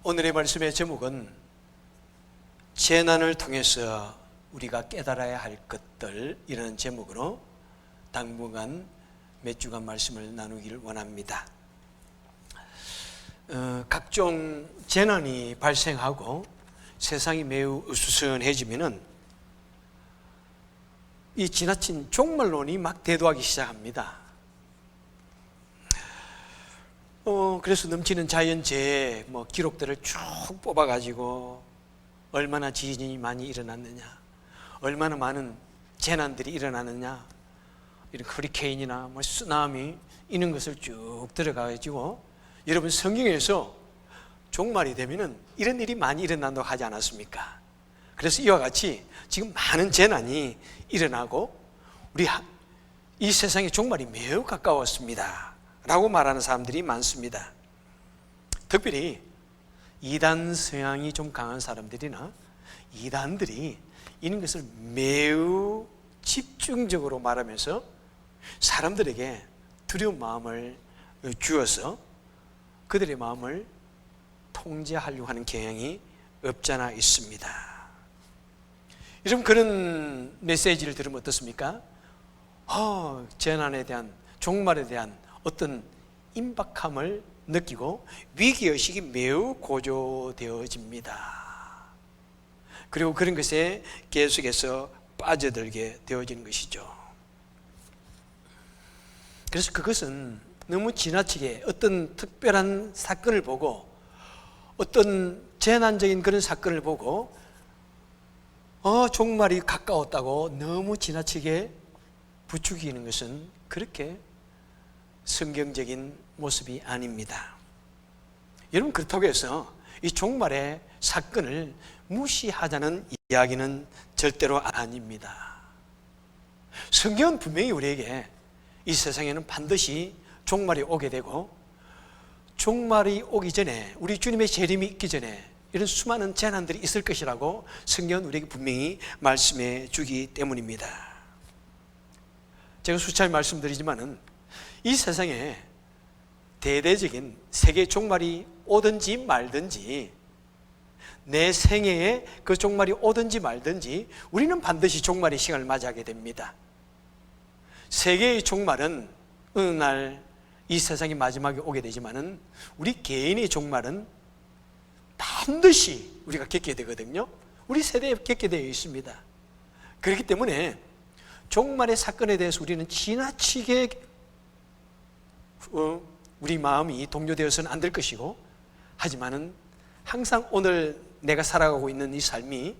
오늘의 말씀의 제목은 재난을 통해서 우리가 깨달아야 할 것들, 이라는 제목으로 당분간 몇 주간 말씀을 나누기를 원합니다. 각종 재난이 발생하고 세상이 매우 으스스해지면은 이 지나친 종말론이 막 대두하기 시작합니다. 그래서 넘치는 자연재해 기록들을 쭉 뽑아가지고 얼마나 지진이 많이 일어났느냐, 얼마나 많은 재난들이 일어나느냐, 이런 허리케인이나 쓰나미 이런 것을 쭉 들어가가지고, 여러분 성경에서 종말이 되면은 이런 일이 많이 일어난다고 하지 않았습니까? 그래서 이와 같이 지금 많은 재난이 일어나고 우리 이 세상의 종말이 매우 가까웠습니다 라고 말하는 사람들이 많습니다. 특별히 이단 성향이 좀 강한 사람들이나 이단들이 이런 것을 매우 집중적으로 말하면서 사람들에게 두려운 마음을 주어서 그들의 마음을 통제하려고 하는 경향이 없잖아 있습니다. 여러분, 그런 메시지를 들으면 어떻습니까? 재난에 대한, 종말에 대한 어떤 임박함을 느끼고 위기의식이 매우 고조되어집니다. 그리고 그런 것에 계속해서 빠져들게 되어지는 것이죠. 그래서 그것은 너무 지나치게 어떤 특별한 사건을 보고, 어떤 재난적인 그런 사건을 보고 종말이 가까웠다고 너무 지나치게 부추기는 것은 그렇게 성경적인 모습이 아닙니다. 여러분, 그렇다고 해서 이 종말의 사건을 무시하자는 이야기는 절대로 아닙니다. 성경은 분명히 우리에게 이 세상에는 반드시 종말이 오게 되고, 종말이 오기 전에, 우리 주님의 재림이 있기 전에 이런 수많은 재난들이 있을 것이라고 성경은 우리에게 분명히 말씀해 주기 때문입니다. 제가 수차례 말씀드리지만은 이 세상에 대대적인 세계 종말이 오든지 말든지, 내 생애에 그 종말이 오든지 말든지 우리는 반드시 종말의 시간을 맞이하게 됩니다. 세계의 종말은 어느 날 이 세상이 마지막에 오게 되지만은 우리 개인의 종말은 반드시 우리가 겪게 되거든요. 우리 세대에 겪게 되어 있습니다. 그렇기 때문에 종말의 사건에 대해서 우리는 지나치게 우리 마음이 동요되어서는 안 될 것이고, 하지만은 항상 오늘 내가 살아가고 있는 이 삶이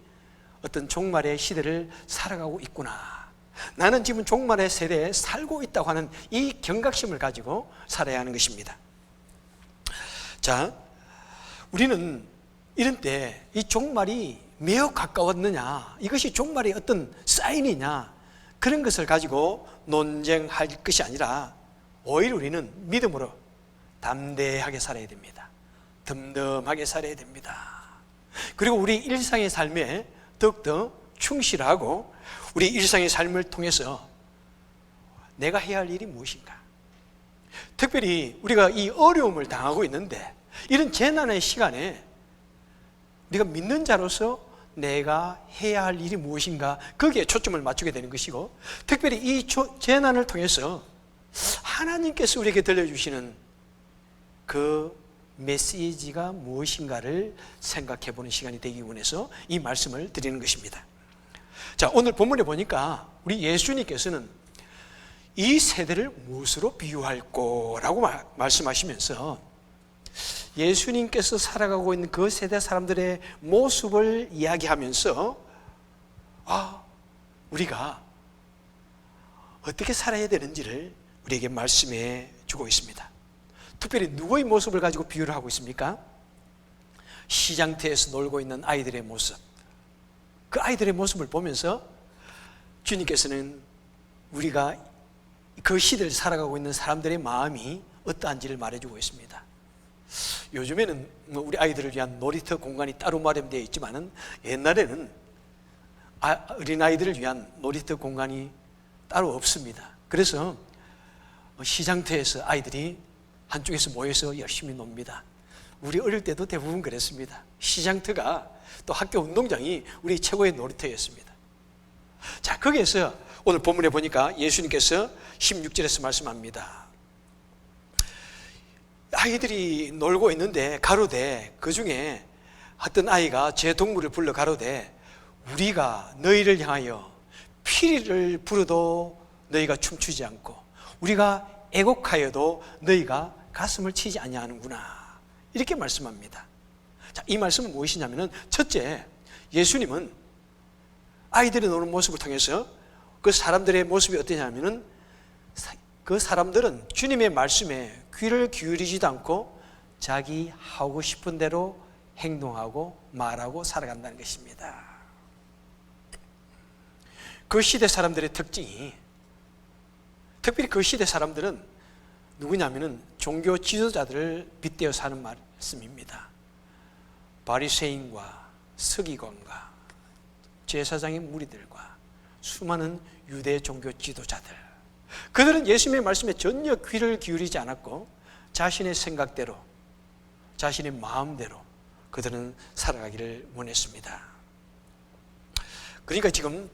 어떤 종말의 시대를 살아가고 있구나, 나는 지금 종말의 세대에 살고 있다고 하는 이 경각심을 가지고 살아야 하는 것입니다. 자, 우리는 이런 때 이 종말이 매우 가까웠느냐, 이것이 종말의 어떤 사인이냐, 그런 것을 가지고 논쟁할 것이 아니라 오히려 우리는 믿음으로 담대하게 살아야 됩니다. 덤덤하게 살아야 됩니다. 그리고 우리 일상의 삶에 더욱더 충실하고 우리 일상의 삶을 통해서 내가 해야 할 일이 무엇인가, 특별히 우리가 이 어려움을 당하고 있는데 이런 재난의 시간에 우리가 믿는 자로서 내가 해야 할 일이 무엇인가, 거기에 초점을 맞추게 되는 것이고, 특별히 이 재난을 통해서 하나님께서 우리에게 들려주시는 그 메시지가 무엇인가를 생각해 보는 시간이 되기 원해서 이 말씀을 드리는 것입니다. 자, 오늘 본문에 보니까 우리 예수님께서는 이 세대를 무엇으로 비유할 거라고 말씀하시면서 예수님께서 살아가고 있는 그 세대 사람들의 모습을 이야기하면서 우리가 어떻게 살아야 되는지를 우리에게 말씀해 주고 있습니다. 특별히 누구의 모습을 가지고 비유를 하고 있습니까? 시장터에서 놀고 있는 아이들의 모습, 그 아이들의 모습을 보면서 주님께서는 우리가 그 시대를 살아가고 있는 사람들의 마음이 어떠한지를 말해주고 있습니다. 요즘에는 우리 아이들을 위한 놀이터 공간이 따로 마련되어 있지만은 옛날에는 어린아이들을 위한 놀이터 공간이 따로 없습니다. 그래서 시장터에서 아이들이 한쪽에서 모여서 열심히 놉니다. 우리 어릴 때도 대부분 그랬습니다. 시장터가 또 학교 운동장이 우리 최고의 놀이터였습니다. 자, 거기에서 오늘 본문에 보니까 예수님께서 16절에서 말씀합니다. 아이들이 놀고 있는데 가로되 그 중에 어떤 아이가 제 동물을 불러 가로되 우리가 너희를 향하여 피리를 부르도 너희가 춤추지 않고 우리가 애곡하여도 너희가 가슴을 치지 아니하는구나, 이렇게 말씀합니다. 자, 이 말씀은 무엇이냐면은, 첫째, 예수님은 아이들이 노는 모습을 통해서 그 사람들의 모습이 어떠냐면은, 그 사람들은 주님의 말씀에 귀를 기울이지도 않고 자기 하고 싶은 대로 행동하고 말하고 살아간다는 것입니다. 그 시대 사람들의 특징이, 특별히 그 시대 사람들은 누구냐면은 종교 지도자들을 빗대어 사는 말씀입니다. 바리새인과 서기관과 제사장의 무리들과 수많은 유대 종교 지도자들, 그들은 예수님의 말씀에 전혀 귀를 기울이지 않았고 자신의 생각대로, 자신의 마음대로 그들은 살아가기를 원했습니다. 그러니까 지금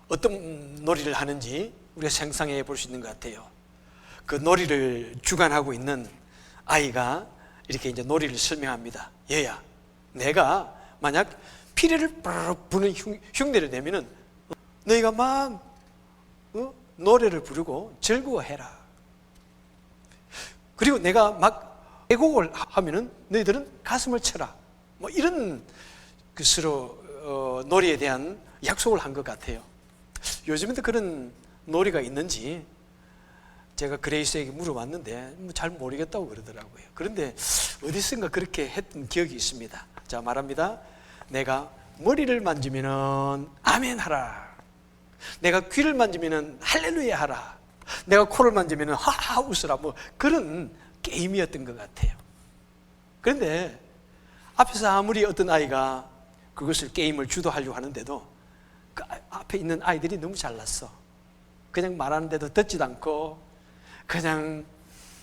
어떤 놀이를 하는지 우리가 상상해 볼 수 있는 것 같아요. 그 놀이를 주관하고 있는 아이가 이렇게 이제 놀이를 설명합니다. 얘야, 내가 만약 피리를 부는 흉내를 내면은 너희가 막 노래를 부르고 즐거워해라. 그리고 내가 막 애곡을 하면은 너희들은 가슴을 쳐라. 뭐 이런 것으로 놀이에 대한 약속을 한 것 같아요. 요즘에도 그런 놀이가 있는지 제가 그레이스에게 물어봤는데 잘 모르겠다고 그러더라고요. 그런데 어디선가 그렇게 했던 기억이 있습니다. 자, 말합니다. 내가 머리를 만지면은 아멘 하라. 내가 귀를 만지면은 할렐루야 하라. 내가 코를 만지면은 하하 웃으라. 뭐 그런 게임이었던 것 같아요. 그런데 앞에서 아무리 어떤 아이가 그것을 게임을 주도하려고 하는데도 그 앞에 있는 아이들이 너무 잘났어. 그냥 말하는데도 듣지도 않고 그냥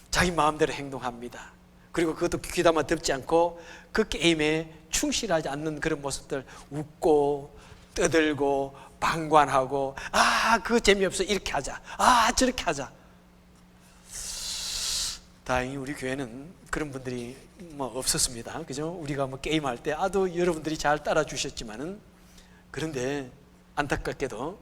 자기 마음대로 행동합니다. 그리고 그것도 귀담아 듣지 않고 그 게임에 충실하지 않는 그런 모습들, 웃고 떠들고 방관하고, 아 그거 재미없어, 이렇게 하자, 아 저렇게 하자. 다행히 우리 교회는 그런 분들이 뭐 없었습니다. 그죠? 우리가 뭐 게임할 때 아도 여러분들이 잘 따라 주셨지만은, 그런데 안타깝게도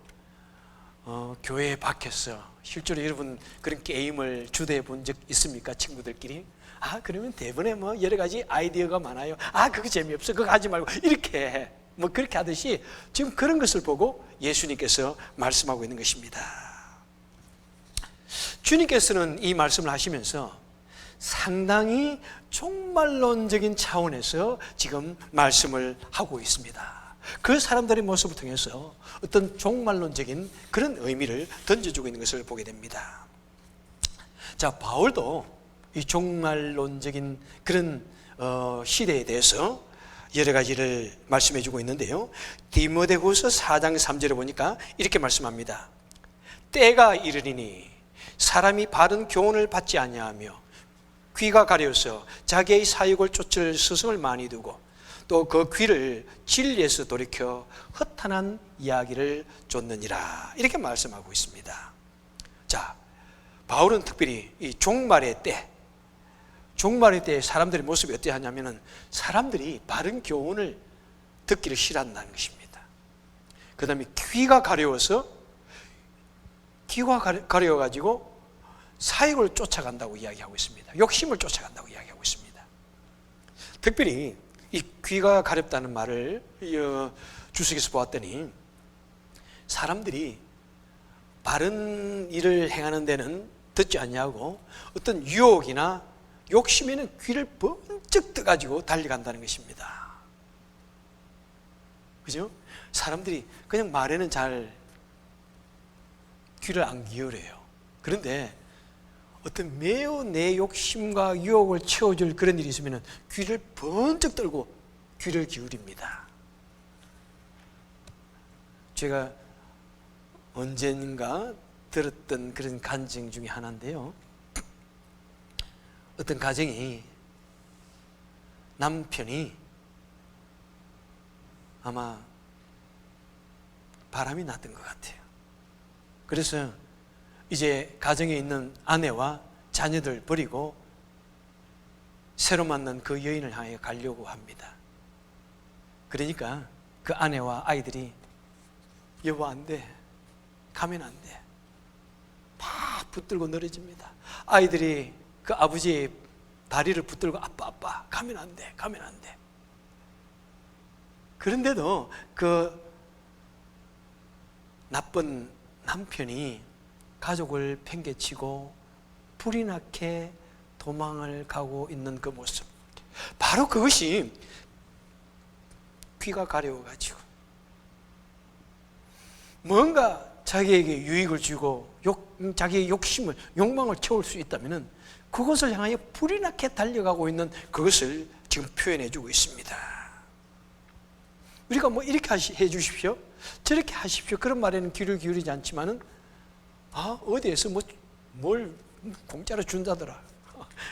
교회 밖에서 실제로 여러분 그런 게임을 주도해 본 적 있습니까? 친구들끼리? 아 그러면 대부분에 뭐 여러 가지 아이디어가 많아요. 아 그거 재미없어, 그거 하지 말고, 이렇게 뭐 그렇게 하듯이 지금 그런 것을 보고 예수님께서 말씀하고 있는 것입니다. 주님께서는 이 말씀을 하시면서 상당히 종말론적인 차원에서 지금 말씀을 하고 있습니다. 그 사람들의 모습을 통해서 어떤 종말론적인 그런 의미를 던져주고 있는 것을 보게 됩니다. 자, 바울도 이 종말론적인 그런 시대에 대해서 여러 가지를 말씀해 주고 있는데요. 디모데후서 4장 3절에 보니까 이렇게 말씀합니다. 때가 이르리니 사람이 바른 교훈을 받지 아니하며 귀가 가려서 자기의 사욕을 쫓을 스승을 많이 두고 또 그 귀를 진리에서 돌이켜 허탄한 이야기를 쫓느니라, 이렇게 말씀하고 있습니다. 자, 바울은 특별히 이 종말의 때 사람들의 모습이 어떠하냐면은 사람들이 바른 교훈을 듣기를 싫어한다는 것입니다. 그 다음에 귀가 가려워서, 귀가 가려워가지고 사욕을 쫓아간다고 이야기하고 있습니다. 욕심을 쫓아간다고 이야기하고 있습니다. 특별히 이 귀가 가렵다는 말을 주석에서 보았더니 사람들이 바른 일을 행하는 데는 듣지 않냐고 어떤 유혹이나 욕심에는 귀를 번쩍 떠가지고 달려간다는 것입니다. 그죠? 사람들이 그냥 말에는 잘 귀를 안 기울여요. 그런데 어떤 매우 내 욕심과 유혹을 채워줄 그런 일이 있으면 귀를 번쩍 들고 귀를 기울입니다. 제가 언젠가 들었던 그런 간증 중에 하나인데요. 어떤 가정이 남편이 아마 바람이 났던 것 같아요. 그래서 이제 가정에 있는 아내와 자녀들 버리고 새로 만난 그 여인을 향해 가려고 합니다. 그러니까 그 아내와 아이들이 여보 안 돼, 가면 안 돼, 막 붙들고 늘어집니다. 아이들이 그 아버지의 다리를 붙들고 아빠 가면 안 돼, 가면 안 돼. 그런데도 그 나쁜 남편이 가족을 팽개치고 불이 나게 도망을 가고 있는 그 모습, 바로 그것이 귀가 가려워가지고 뭔가 자기에게 유익을 주고 자기의 욕심을, 욕망을 채울 수 있다면 그것을 향하여 불이 나게 달려가고 있는 그것을 지금 표현해 주고 있습니다. 우리가 뭐 이렇게 해 주십시오, 저렇게 하십시오, 그런 말에는 귀를 기울이지 않지만은 어디에서 뭘 공짜로 준다더라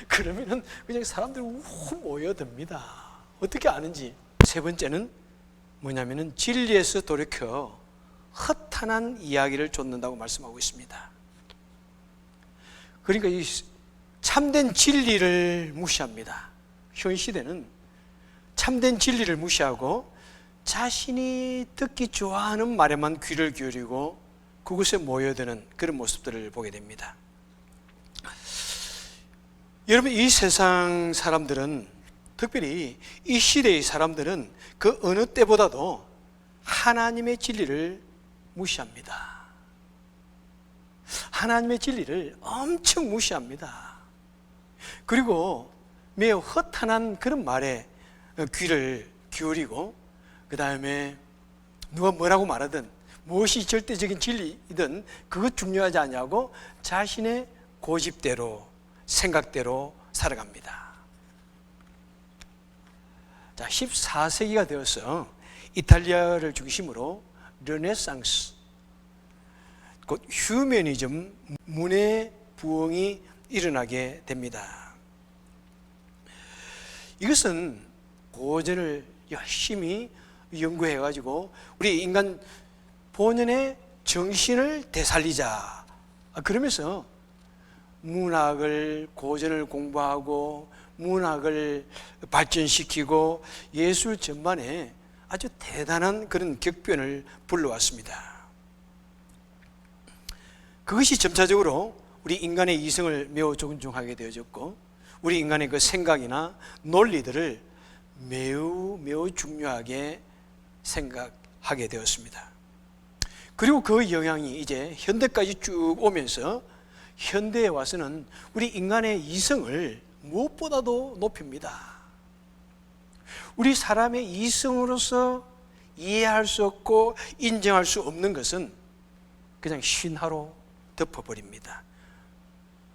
그러면은 그냥 사람들이 우 모여듭니다. 어떻게 아는지. 세 번째는 뭐냐면은 진리에서 돌이켜 허탄한 이야기를 쫓는다고 말씀하고 있습니다. 그러니까 이 참된 진리를 무시합니다. 현 시대는 참된 진리를 무시하고 자신이 듣기 좋아하는 말에만 귀를 기울이고 그곳에 모여드는 그런 모습들을 보게 됩니다. 여러분, 이 세상 사람들은, 특별히 이 시대의 사람들은 그 어느 때보다도 하나님의 진리를 무시합니다. 하나님의 진리를 엄청 무시합니다. 그리고 매우 허탄한 그런 말에 귀를 기울이고, 그 다음에 누가 뭐라고 말하든 무엇이 절대적인 진리이든 그것 중요하지 않냐고 자신의 고집대로, 생각대로 살아갑니다. 자, 14세기가 되어서 이탈리아를 중심으로 르네상스, 곧 휴머니즘, 문의 부흥이 일어나게 됩니다. 이것은 고전을 열심히 연구해가지고 우리 인간 본연의 정신을 되살리자, 그러면서 문학을, 고전을 공부하고 문학을 발전시키고 예술 전반에 아주 대단한 그런 격변을 불러왔습니다. 그것이 점차적으로 우리 인간의 이성을 매우 존중하게 되어졌고, 우리 인간의 그 생각이나 논리들을 매우 중요하게 생각하게 되었습니다. 그리고 그 영향이 이제 현대까지 쭉 오면서 현대에 와서는 우리 인간의 이성을 무엇보다도 높입니다. 우리 사람의 이성으로서 이해할 수 없고 인정할 수 없는 것은 그냥 신화로 덮어버립니다.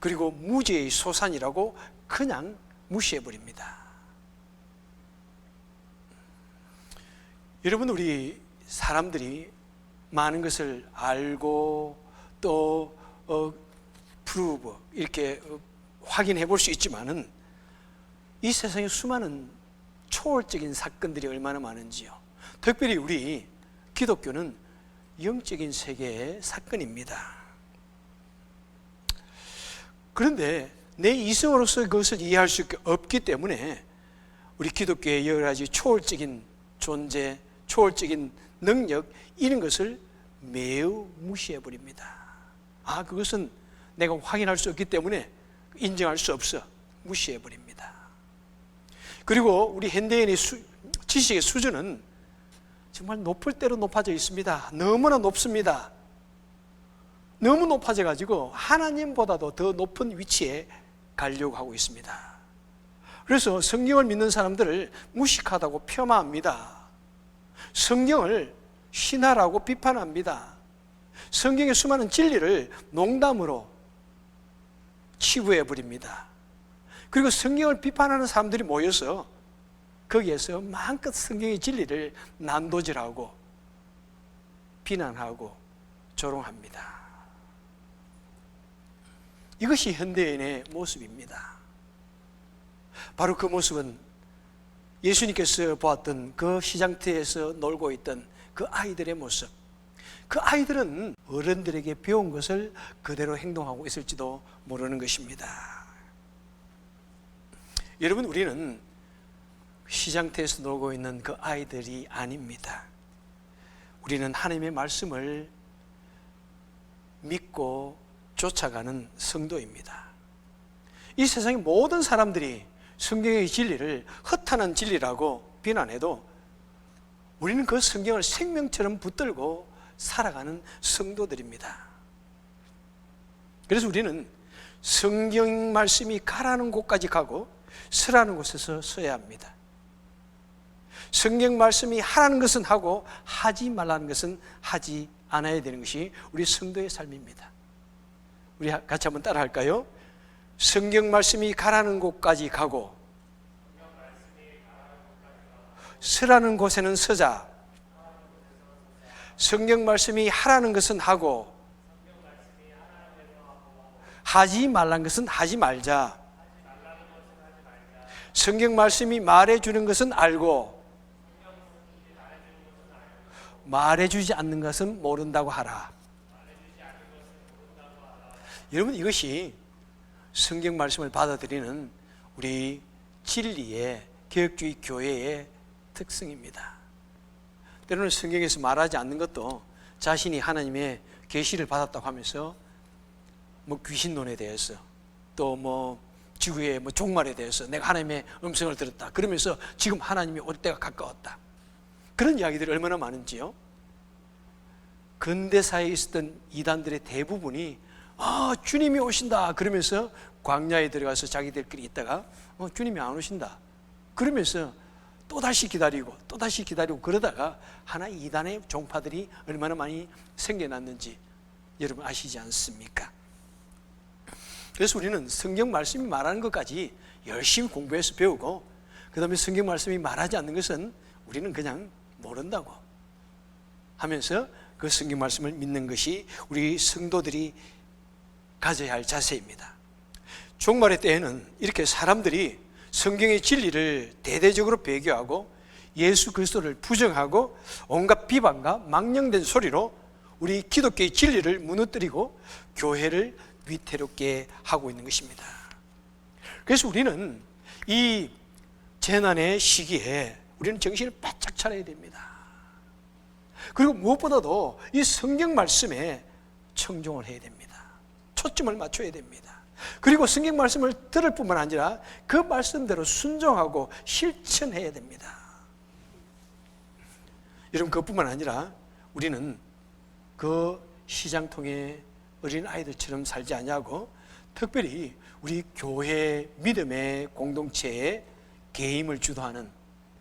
그리고 무지의 소산이라고 그냥 무시해버립니다. 여러분, 우리 사람들이 많은 것을 알고 또 프루브, 이렇게 확인해 볼 수 있지만은 이 세상에 수많은 초월적인 사건들이 얼마나 많은지요. 특별히 우리 기독교는 영적인 세계의 사건입니다. 그런데 내 이성으로서 그것을 이해할 수 없기 때문에 우리 기독교의 여러 가지 초월적인 존재, 초월적인 능력, 이런 것을 매우 무시해버립니다. 그것은 내가 확인할 수 없기 때문에 인정할 수 없어, 무시해버립니다. 그리고 우리 현대인의 지식의 수준은 정말 높을 대로 높아져 있습니다. 너무나 높습니다. 너무 높아져 가지고 하나님보다도 더 높은 위치에 가려고 하고 있습니다. 그래서 성경을 믿는 사람들을 무식하다고 폄하합니다. 성경을 신화라고 비판합니다. 성경의 수많은 진리를 농담으로 치부해 버립니다. 그리고 성경을 비판하는 사람들이 모여서 거기에서 마음껏 성경의 진리를 난도질하고 비난하고 조롱합니다. 이것이 현대인의 모습입니다. 바로 그 모습은 예수님께서 보았던 그 시장터에서 놀고 있던 그 아이들의 모습, 그 아이들은 어른들에게 배운 것을 그대로 행동하고 있을지도 모르는 것입니다. 여러분, 우리는 시장터에서 놀고 있는 그 아이들이 아닙니다. 우리는 하나님의 말씀을 믿고 쫓아가는 성도입니다. 이 세상의 모든 사람들이 성경의 진리를 허탄한 진리라고 비난해도 우리는 그 성경을 생명처럼 붙들고 살아가는 성도들입니다. 그래서 우리는 성경 말씀이 가라는 곳까지 가고 서라는 곳에서 서야 합니다. 성경 말씀이 하라는 것은 하고 하지 말라는 것은 하지 않아야 되는 것이 우리 성도의 삶입니다. 우리 같이 한번 따라 할까요? 성경 말씀이 가라는 곳까지 가고 서라는 곳에는 서자. 성경 말씀이 하라는 것은 하고 하지 말라는 것은 하지 말자. 성경 말씀이 말해주는 것은 알고 말해주지 않는 것은 모른다고 하라. 여러분, 이것이 성경 말씀을 받아들이는 우리 진리의 개혁주의 교회의 특성입니다. 때로는 성경에서 말하지 않는 것도 자신이 하나님의 계시를 받았다고 하면서 귀신론에 대해서 또 지구의 종말에 대해서 내가 하나님의 음성을 들었다 그러면서 지금 하나님이 올 때가 가까웠다, 그런 이야기들이 얼마나 많은지요. 근대사에 있었던 이단들의 대부분이 주님이 오신다 그러면서 광야에 들어가서 자기들끼리 있다가 주님이 안 오신다 그러면서 또다시 기다리고 그러다가 하나의 이단의 종파들이 얼마나 많이 생겨났는지 여러분 아시지 않습니까? 그래서 우리는 성경 말씀이 말하는 것까지 열심히 공부해서 배우고, 그 다음에 성경 말씀이 말하지 않는 것은 우리는 그냥 모른다고 하면서 그 성경 말씀을 믿는 것이 우리 성도들이 가져야 할 자세입니다. 종말의 때에는 이렇게 사람들이 성경의 진리를 대대적으로 배교하고 예수 그리스도를 부정하고 온갖 비방과 망령된 소리로 우리 기독교의 진리를 무너뜨리고 교회를 위태롭게 하고 있는 것입니다. 그래서 우리는 이 재난의 시기에 우리는 정신을 바짝 차려야 됩니다. 그리고 무엇보다도 이 성경 말씀에 청종을 해야 됩니다. 초점을 맞춰야 됩니다. 그리고 성경 말씀을 들을 뿐만 아니라 그 말씀대로 순종하고 실천해야 됩니다. 여러분, 그것뿐만 아니라 우리는 그 시장통의 어린 아이들처럼 살지 않냐고, 특별히 우리 교회 믿음의 공동체에 개임을 주도하는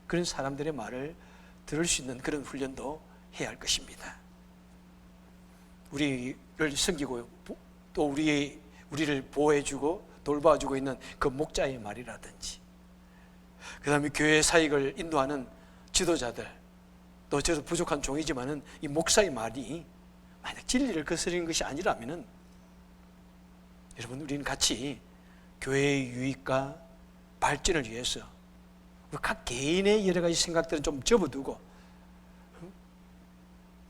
그런 사람들의 말을 들을 수 있는 그런 훈련도 해야 할 것입니다. 우리를 섬기고 또 우리를 보호해주고 돌봐주고 있는 그 목자의 말이라든지, 그 다음에 교회 사역을 인도하는 지도자들, 또 저도 부족한 종이지만은 이 목사의 말이 만약 진리를 거스르는 것이 아니라면은 여러분, 우리는 같이 교회의 유익과 발전을 위해서 우리 각 개인의 여러 가지 생각들은 좀 접어두고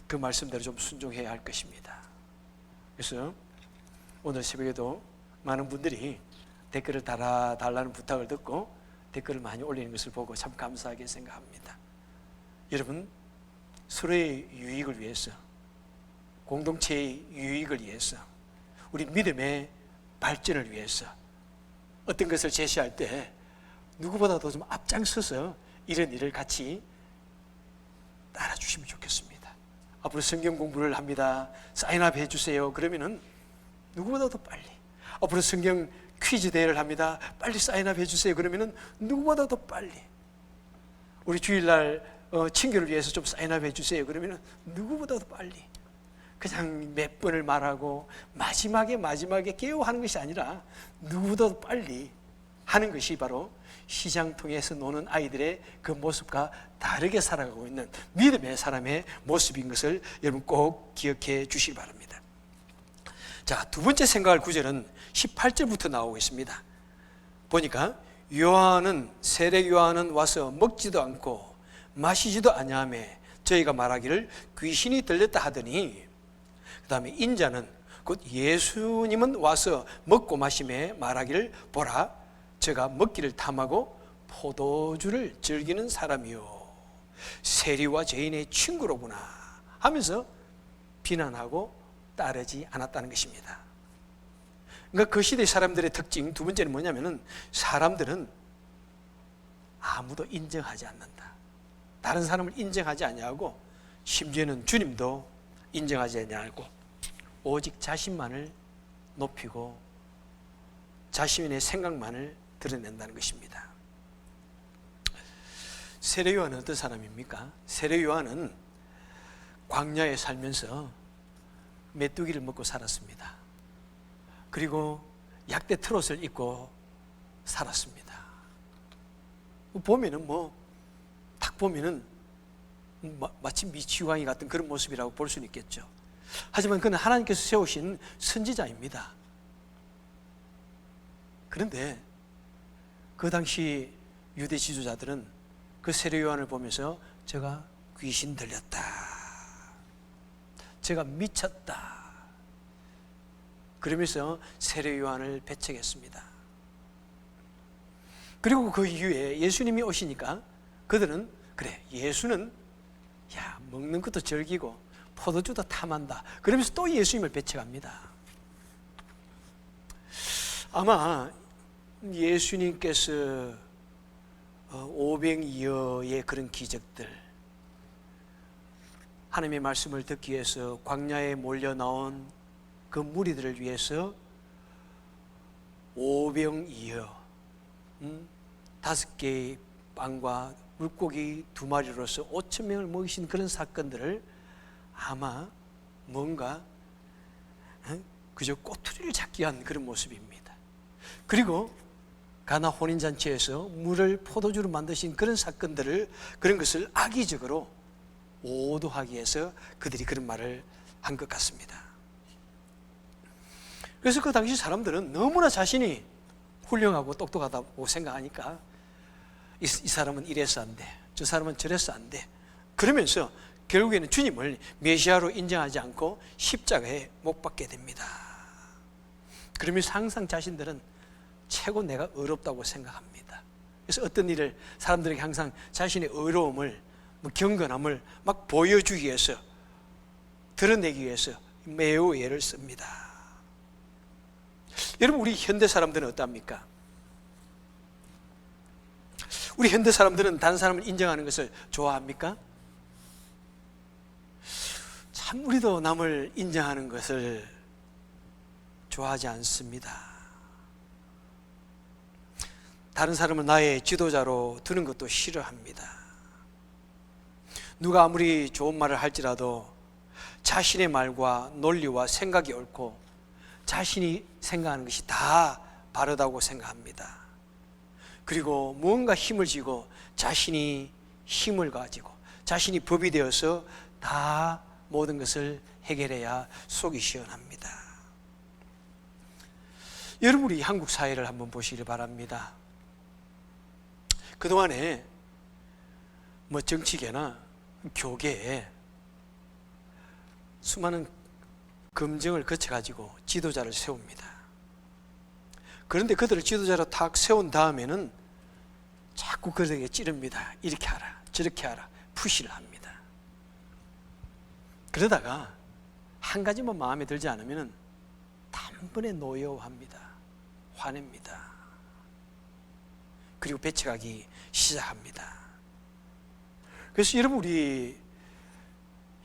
그 말씀대로 좀 순종해야 할 것입니다. 그래서 오늘 새벽에도 많은 분들이 댓글을 달아달라는 부탁을 듣고 댓글을 많이 올리는 것을 보고 참 감사하게 생각합니다. 여러분, 서로의 유익을 위해서, 공동체의 유익을 위해서, 우리 믿음의 발전을 위해서 어떤 것을 제시할 때 누구보다도 좀 앞장서서 이런 일을 같이 따라주시면 좋겠습니다. 앞으로 성경 공부를 합니다. 사인업 해주세요. 그러면은 누구보다도 빨리. 앞으로 성경 퀴즈 대회를 합니다. 빨리 사인업 해주세요. 그러면은 누구보다도 빨리. 우리 주일날 친교를 위해서 좀 사인업 해주세요. 그러면은 누구보다도 빨리. 그냥 몇 번을 말하고 마지막에 깨워하는 것이 아니라 누구보다도 빨리 하는 것이 바로 시장통에서 노는 아이들의 그 모습과 다르게 살아가고 있는 믿음의 사람의 모습인 것을 여러분 꼭 기억해 주시기 바랍니다. 자, 두 번째 생각할 구절은 18절부터 나오고 있습니다. 보니까 세례 요한은 와서 먹지도 않고 마시지도 아니하며 저희가 말하기를 귀신이 들렸다 하더니, 그 다음에 인자는 곧 예수님은 와서 먹고 마시며 말하기를 보라, 제가 먹기를 탐하고 포도주를 즐기는 사람이요 세리와 죄인의 친구로구나 하면서 비난하고 따르지 않았다는 것입니다. 그러니까 그 시대 사람들의 특징 두 번째는 뭐냐면은, 사람들은 아무도 인정하지 않는다. 다른 사람을 인정하지 아니하고, 심지어는 주님도 인정하지 아니하고 오직 자신만을 높이고 자신의 생각만을 드러낸다는 것입니다. 세례 요한은 어떤 사람입니까? 세례 요한은 광야에 살면서 메뚜기를 먹고 살았습니다. 그리고 약대 트롯을 입고 살았습니다. 보면은 딱 보면은 마치 미치광이 같은 그런 모습이라고 볼 수는 있겠죠. 하지만 그는 하나님께서 세우신 선지자입니다. 그런데 그 당시 유대 지도자들은 그 세례 요한을 보면서 제가 귀신 들렸다, 제가 미쳤다, 그러면서 세례 요한을 배척했습니다. 그리고 그 이후에 예수님이 오시니까 그들은, 그래, 예수는 먹는 것도 즐기고 포도주도 탐한다, 그러면서 또 예수님을 배척합니다. 아마 예수님께서 500여의 그런 기적들, 하나님의 말씀을 듣기 위해서 광야에 몰려 나온 그 무리들을 위해서 5병이어 5개의 빵과 물고기 2마리로서 5,000명을 먹이신 그런 사건들을 아마 뭔가 그저 꼬투리를 잡기 위한 그런 모습입니다. 그리고 가나 혼인잔치에서 물을 포도주로 만드신 그런 사건들을, 그런 것을 악의적으로 오도하기 위해서 그들이 그런 말을 한 것 같습니다. 그래서 그 당시 사람들은 너무나 자신이 훌륭하고 똑똑하다고 생각하니까 이 사람은 이래서 안 돼, 저 사람은 저래서 안 돼, 그러면서 결국에는 주님을 메시아로 인정하지 않고 십자가에 못 박게 됩니다. 그러면서 항상 자신들은 최고 내가 의롭다고 생각합니다. 그래서 어떤 일을 사람들에게 항상 자신의 의로움을, 경건함을 막 보여주기 위해서, 드러내기 위해서 매우 애를 씁니다. 여러분, 우리 현대 사람들은 어떻습니까? 우리 현대 사람들은 다른 사람을 인정하는 것을 좋아합니까? 참 우리도 남을 인정하는 것을 좋아하지 않습니다. 다른 사람을 나의 지도자로 두는 것도 싫어합니다. 누가 아무리 좋은 말을 할지라도 자신의 말과 논리와 생각이 옳고 자신이 생각하는 것이 다 바르다고 생각합니다. 그리고 무언가 힘을 쥐고 자신이 힘을 가지고 자신이 법이 되어서 다 모든 것을 해결해야 속이 시원합니다. 여러분, 우리 한국 사회를 한번 보시길 바랍니다. 그동안에 정치계나 교계에 수많은 검증을 거쳐가지고 지도자를 세웁니다. 그런데 그들을 지도자로 탁 세운 다음에는 자꾸 그들에게 찌릅니다. 이렇게 하라, 저렇게 하라, 푸시를 합니다. 그러다가 한 가지만 마음에 들지 않으면 단번에 노여워합니다. 화냅니다. 그리고 배척하기 시작합니다. 그래서 여러분, 우리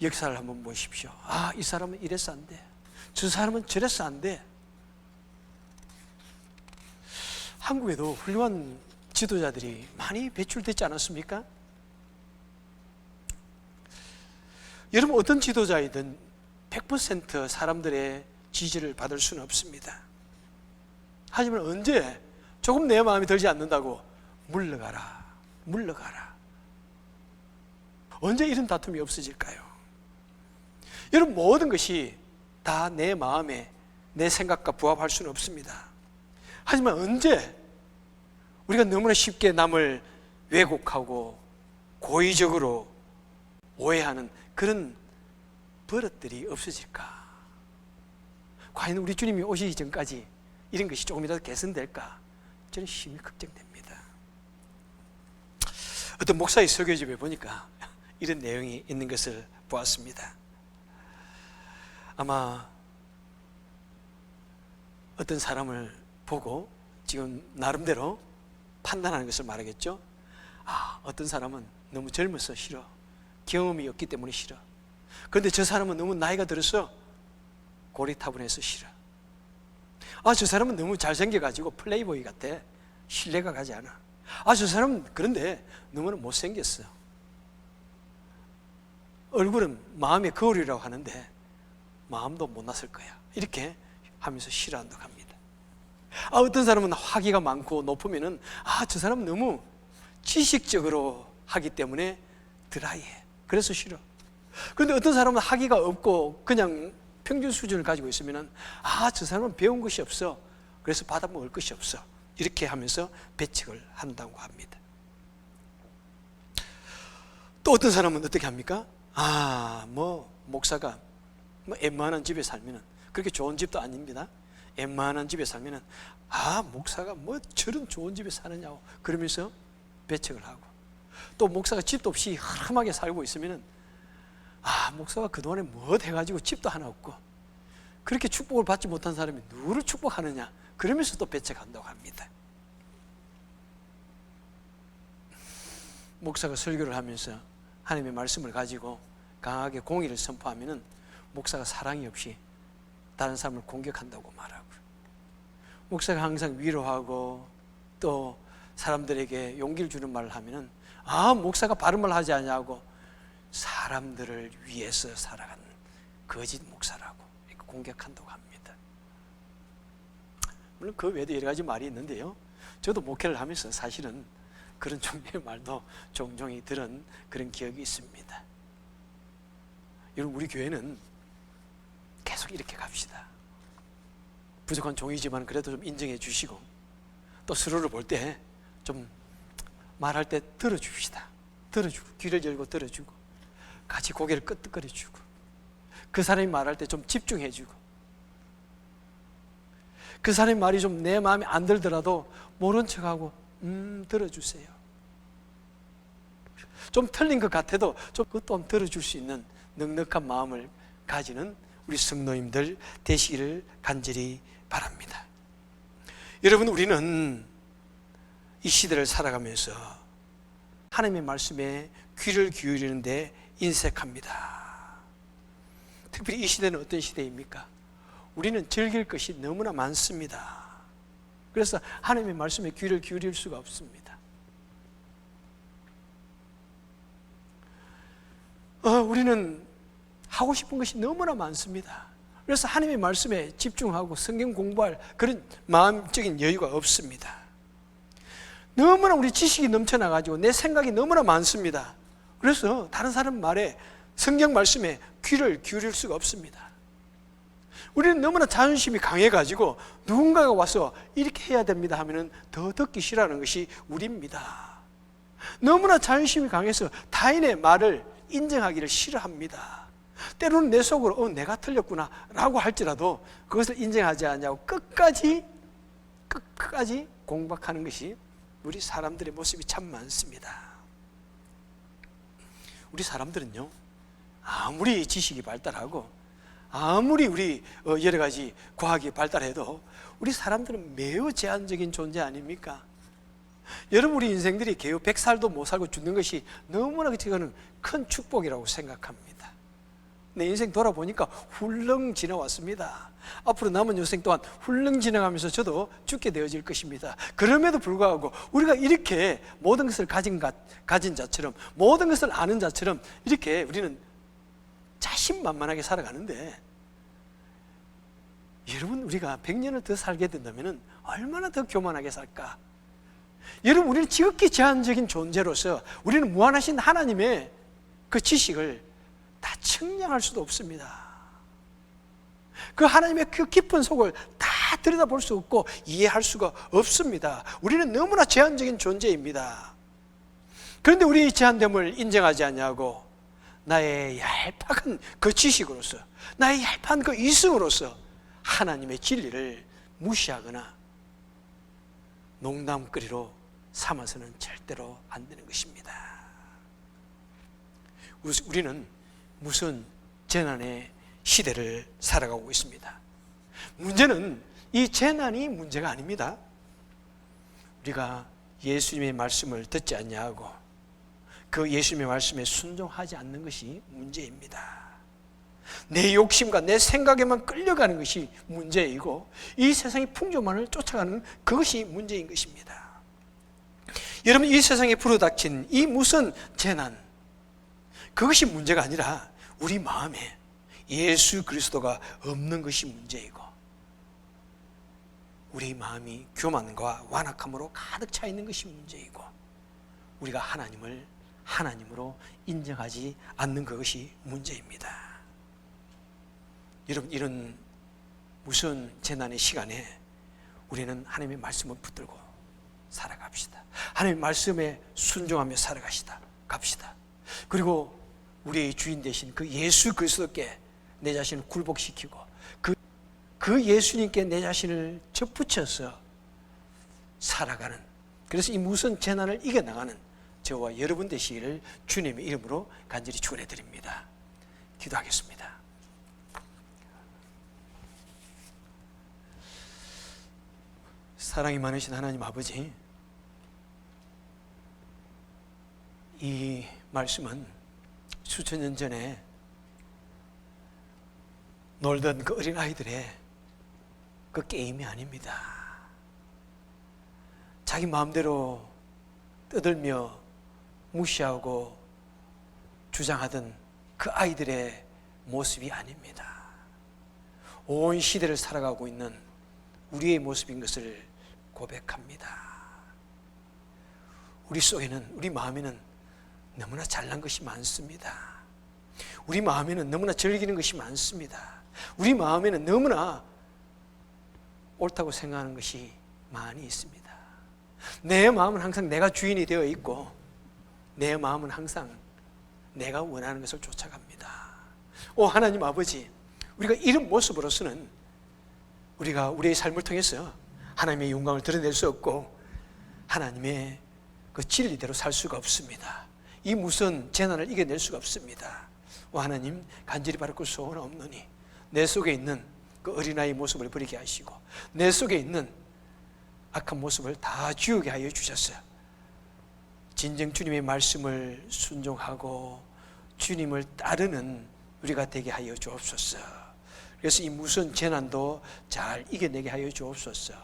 역사를 한번 보십시오. 이 사람은 이래서 안 돼, 저 사람은 저래서 안 돼. 한국에도 훌륭한 지도자들이 많이 배출되지 않았습니까? 여러분, 어떤 지도자이든 100% 사람들의 지지를 받을 수는 없습니다. 하지만 언제 조금 내 마음에 들지 않는다고 물러가라, 물러가라. 언제 이런 다툼이 없어질까요? 여러분, 모든 것이 다 내 마음에, 내 생각과 부합할 수는 없습니다. 하지만 언제 우리가 너무나 쉽게 남을 왜곡하고 고의적으로 오해하는 그런 버릇들이 없어질까? 과연 우리 주님이 오시기 전까지 이런 것이 조금이라도 개선될까? 저는 심히 걱정됩니다. 어떤 목사의 설교집에 보니까 이런 내용이 있는 것을 보았습니다. 아마 어떤 사람을 보고 지금 나름대로 판단하는 것을 말하겠죠. 어떤 사람은 너무 젊어서 싫어. 경험이 없기 때문에 싫어. 그런데 저 사람은 너무 나이가 들어서 고리타분해서 싫어. 저 사람은 너무 잘생겨가지고 플레이보이 같아. 신뢰가 가지 않아. 저 사람은 그런데 너무나 못생겼어. 얼굴은 마음의 거울이라고 하는데 마음도 못 났을 거야. 이렇게 하면서 싫어한다고 합니다. 어떤 사람은 학위가 많고 높으면은 저 사람은 너무 지식적으로 하기 때문에 드라이해. 그래서 싫어. 그런데 어떤 사람은 학위가 없고 그냥 평균 수준을 가지고 있으면은 저 사람은 배운 것이 없어. 그래서 받아먹을 것이 없어. 이렇게 하면서 배척을 한다고 합니다. 또 어떤 사람은 어떻게 합니까? 목사가 웬만한 집에 살면은, 그렇게 좋은 집도 아닙니다. 웬만한 집에 살면은 목사가 저런 좋은 집에 사느냐고 그러면서 배척을 하고, 또 목사가 집도 없이 험하게 살고 있으면은 목사가 그동안에 뭐 해가지고 집도 하나 없고 그렇게 축복을 받지 못한 사람이 누구를 축복하느냐 그러면서 또 배척한다고 합니다. 목사가 설교를 하면서 하나님의 말씀을 가지고 강하게 공의를 선포하면은 목사가 사랑이 없이 다른 사람을 공격한다고 말하고, 목사가 항상 위로하고 또 사람들에게 용기를 주는 말을 하면은 목사가 바른 말 하지 않냐고 사람들을 위해서 살아가는 거짓 목사라고 이렇게 공격한다고 합니다. 물론 그 외에도 여러 가지 말이 있는데요, 저도 목회를 하면서 사실은 그런 종류의 말도 종종 들은 그런 기억이 있습니다. 여러분, 우리 교회는 계속 이렇게 갑시다. 부족한 종이지만 그래도 좀 인정해 주시고, 또 서로를 볼 때 좀 말할 때 들어줍시다. 들어주고, 귀를 열고 들어주고, 같이 고개를 끄덕거려주고, 그 사람이 말할 때 좀 집중해주고, 그 사람의 말이 좀 내 마음에 안 들더라도 모른 척하고 들어주세요. 좀 틀린 것 같아도 좀 그것도 들어줄 수 있는 넉넉한 마음을 가지는 우리 성도님들 되시기를 간절히 바랍니다. 여러분, 우리는 이 시대를 살아가면서 하나님의 말씀에 귀를 기울이는데 인색합니다. 특별히 이 시대는 어떤 시대입니까? 우리는 즐길 것이 너무나 많습니다. 그래서 하나님의 말씀에 귀를 기울일 수가 없습니다. 우리는 하고 싶은 것이 너무나 많습니다. 그래서 하나님의 말씀에 집중하고 성경 공부할 그런 마음적인 여유가 없습니다. 너무나 우리 지식이 넘쳐나가지고 내 생각이 너무나 많습니다. 그래서 다른 사람 말에, 성경 말씀에 귀를 기울일 수가 없습니다. 우리는 너무나 자존심이 강해가지고 누군가가 와서 이렇게 해야 됩니다 하면은 더 듣기 싫어하는 것이 우리입니다. 너무나 자존심이 강해서 타인의 말을 인정하기를 싫어합니다. 때로는 내 속으로 내가 틀렸구나 라고 할지라도 그것을 인정하지 않냐고 끝까지 공박하는 것이 우리 사람들의 모습이 참 많습니다. 우리 사람들은요, 아무리 지식이 발달하고 아무리 우리 여러 가지 과학이 발달해도 우리 사람들은 매우 제한적인 존재 아닙니까? 여러분, 우리 인생들이 겨우 100살도 못 살고 죽는 것이 너무나 저는 큰 축복이라고 생각합니다. 내 인생 돌아보니까 훌렁 지나왔습니다. 앞으로 남은 여생 동안 훌렁 지나가면서 저도 죽게 되어질 것입니다. 그럼에도 불구하고 우리가 이렇게 모든 것을 가진 자처럼, 모든 것을 아는 자처럼 이렇게 우리는 자신만만하게 살아가는데, 여러분, 우리가 100년을 더 살게 된다면 얼마나 더 교만하게 살까? 여러분, 우리는 지극히 제한적인 존재로서 우리는 무한하신 하나님의 그 지식을 다 측량할 수도 없습니다. 그 하나님의 그 깊은 속을 다 다 들여다볼 수 없고 이해할 수가 없습니다. 우리는 너무나 제한적인 존재입니다. 그런데 우리 제한됨을 인정하지 않냐고 나의 얄팍한 그 지식으로서, 나의 얄팍한 그 이성으로서 하나님의 진리를 무시하거나 농담거리로 삼아서는 절대로 안 되는 것입니다. 우리는 무슨 재난의 시대를 살아가고 있습니다. 문제는 이 재난이 문제가 아닙니다. 우리가 예수님의 말씀을 듣지 않냐고 그 예수님의 말씀에 순종하지 않는 것이 문제입니다. 내 욕심과 내 생각에만 끌려가는 것이 문제이고 이 세상의 풍조만을 쫓아가는 그것이 문제인 것입니다. 여러분, 이 세상에 불어닥친 이 무슨 재난, 그것이 문제가 아니라 우리 마음에 예수 그리스도가 없는 것이 문제이고 우리 마음이 교만과 완악함으로 가득 차 있는 것이 문제이고 우리가 하나님을 하나님으로 인정하지 않는 그것이 문제입니다. 여러분, 이런 무슨 재난의 시간에 우리는 하나님의 말씀을 붙들고 살아갑시다. 하나님의 말씀에 순종하며 갑시다. 그리고 우리의 주인 되신 그 예수 그리스도께 내 자신을 굴복시키고 그 예수님께 내 자신을 접붙여서 살아가는, 그래서 이 무슨 재난을 이겨나가는 저와 여러분 되시기를 주님의 이름으로 간절히 축원해 드립니다. 기도하겠습니다. 사랑이 많으신 하나님 아버지, 이 말씀은 수천 년 전에 놀던 그 어린 아이들의 그 게임이 아닙니다. 자기 마음대로 떠들며 무시하고 주장하던 그 아이들의 모습이 아닙니다. 온 시대를 살아가고 있는 우리의 모습인 것을 고백합니다. 우리 속에는, 우리 마음에는 너무나 잘난 것이 많습니다. 우리 마음에는 너무나 즐기는 것이 많습니다. 우리 마음에는 너무나 옳다고 생각하는 것이 많이 있습니다. 내 마음은 항상 내가 주인이 되어 있고 내 마음은 항상 내가 원하는 것을 쫓아갑니다. 오 하나님 아버지, 우리가 이런 모습으로서는 우리가 우리의 삶을 통해서 하나님의 영광을 드러낼 수 없고 하나님의 그 진리대로 살 수가 없습니다. 이 무슨 재난을 이겨낼 수가 없습니다. 오 하나님, 간절히 바라고 소원하옵노니 내 속에 있는 그 어린아이 모습을 버리게 하시고 내 속에 있는 악한 모습을 다 지우게 하여 주셔서 진정 주님의 말씀을 순종하고 주님을 따르는 우리가 되게 하여 주옵소서. 그래서 이 무슨 재난도 잘 이겨내게 하여 주옵소서.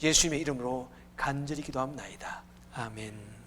예수님의 이름으로 간절히 기도합나이다. 아멘.